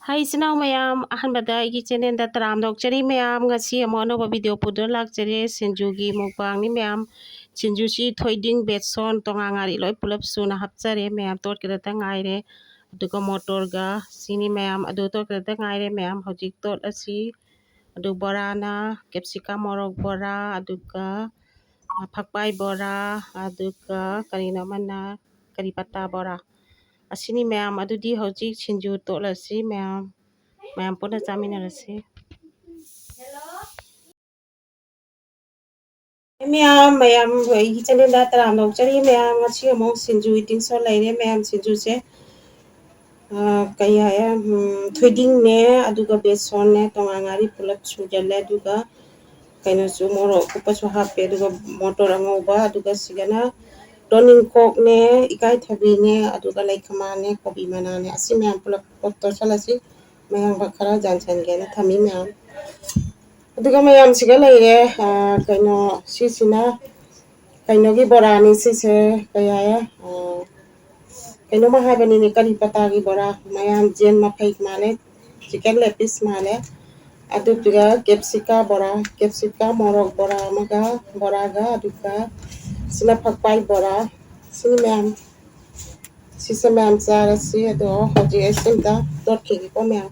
Hi sinau mayam ahanbada igi channel da taram dokchari mayam ngasi amono ba video pudor lakchari Singju gi mukbang ni mayam Singju si thoiding betson tongangari loi pulap suna hapchare mayam tot kida ta ngaire aduga motor ga sini mayam adu tot kida ta ngaire mayam hojik tot asi adu borana capsicum morok bora aduga phakpai bora aduga karina mana kari pata bora asini mayam adudi hojik Singju totlasi mayam puna chaminarase mayam igi channel da taram dokchari mayam ngasi among Singju eating so laire mayam Singju se kaya ya thoiding ne aduga beson ne tongangari pulap sujale aduga kaino su morok kupasu hape aduga motor angoba aduga sigana toning kok ne ikai thabi ne aduga laikama ne kobi mana ne asi mayam pulap potto salasi mayam bakara jansan gena thami mayam aduga mayam siga laire kaino sisina kaino gi borani sise kaya ya kaino mahabani ni kari pata gi bora mayam jen maphai male chicken lepis male aduga capsicum morok bora maga boraga aduga sina phakpai bora sini mayam sisa mayam charasi ado hoji esinta dot khigi ko mayam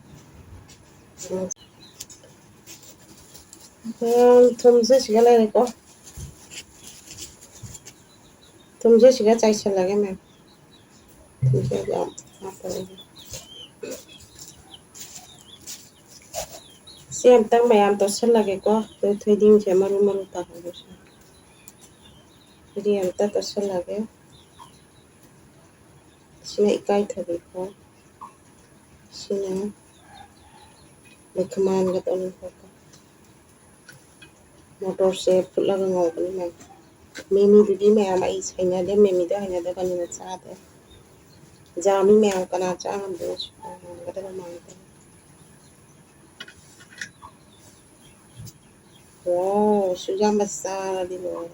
thumse siga laire ko thumse siga chaisa lage mayam thumse jam Siam tang mayam to lage ko to thiding je maru maru ta ho jadi am ta to lage sina ikai thabi ko sina lekman ga to ko motor se phula ga ngo ni mai mimi didi mayam ai saina de mimi da hanya da kan na cha de jami mayam kana cha ham de ga da ma wow sudah besar di luar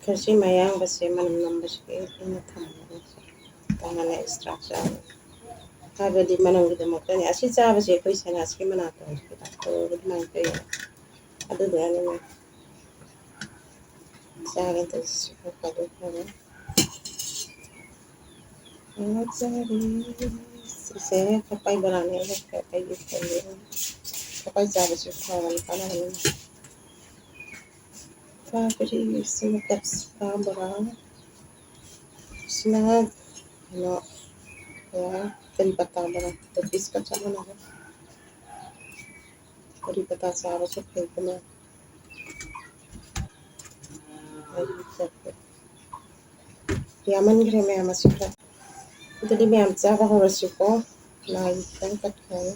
kasi mayang basi manam basi ina thamma tangan extraction habadi manam gida mokani asi cha basi koi sana aski manata to gid man pe adu dane me sa ga to ko kadu ko se kapai banane kapai gid kapai cha basi khawan kana ne Tapos sinakat sa barang sina no ya kalipata barang tapis ka sa mana kalipata sa ara sa kaya yaman gre me amasifra jadi me amsa ba horasuko na ikan kat kaya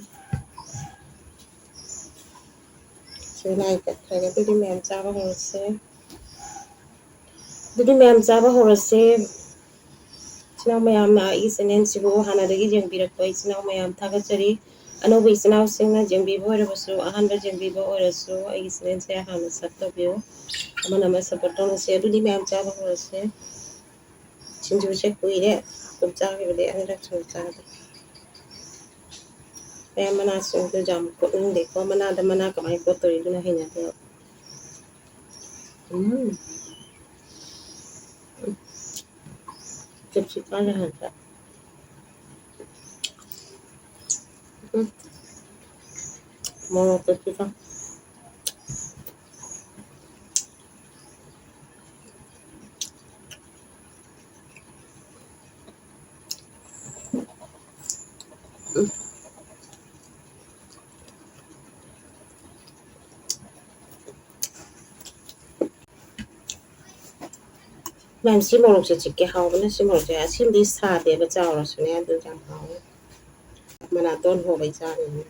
so na ikat kaya jadi me amsa ba horase jadi me amsa ba horase Sinau mayam na isenen sibu hana dagi jeng birak pai sinau mayam thaga chari ano bi sinau singna jeng bi bo rasu ahan ba jeng bi bo rasu ai isenen se hana satto bio amana ma sapaton se adu di mayam cha ba se Singju se kuire kum cha bi de an rak chu cha pe mana singju jam ko de ko mana da mana ka mai ko to ri na henya de chep chi ka la han ta mo to chi ka Ma'am si mo se chi ke haw na si mo se asim di sa de ba cha ra su ne du jam haw mana ton ho bai cha ni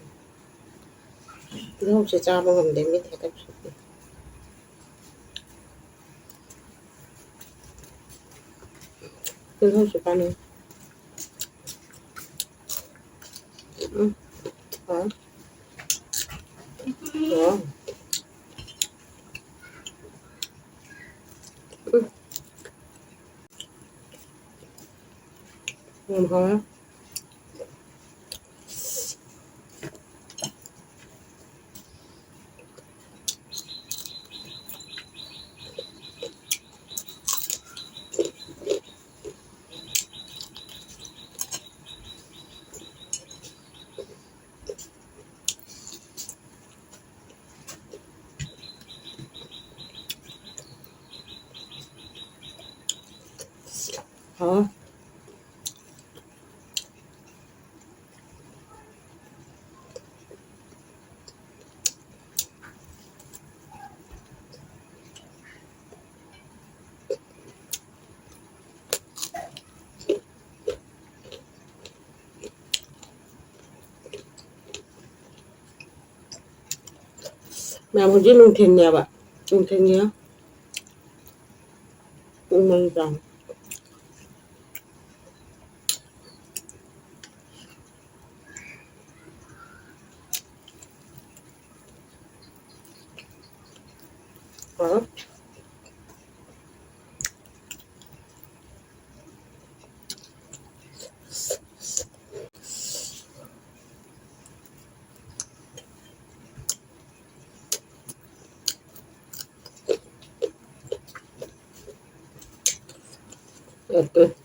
du se cha mo hom de mi the ka 그래서 주가는 어, 어, 어, 어, 나머지 농택이야 봐. 농택이야. 꽁망장. 어, 어때?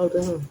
어때?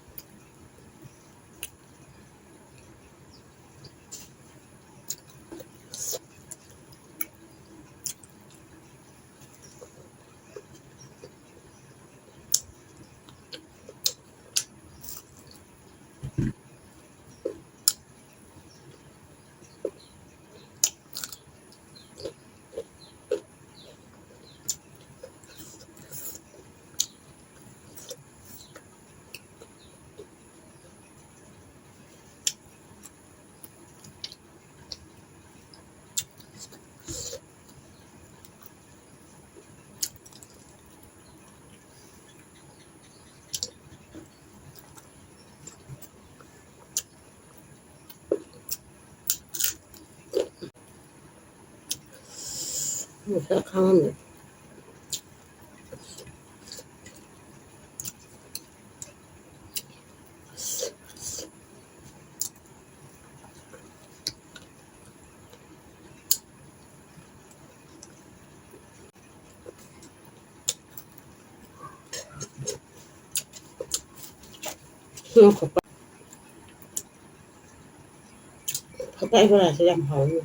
진짜 강한데. 그냥 겉바 이거 나서 그냥 하고.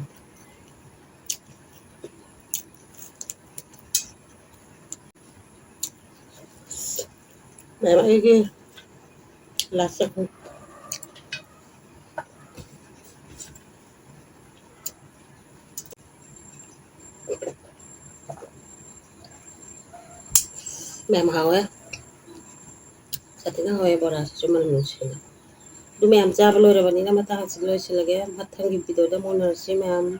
내가 이게 라스 mèm hầu á, sa tinang hawai bora sa cuman muncina. Du mèm cha balo ra bani na mata hasiloi silage mathang gi video da monar si mèm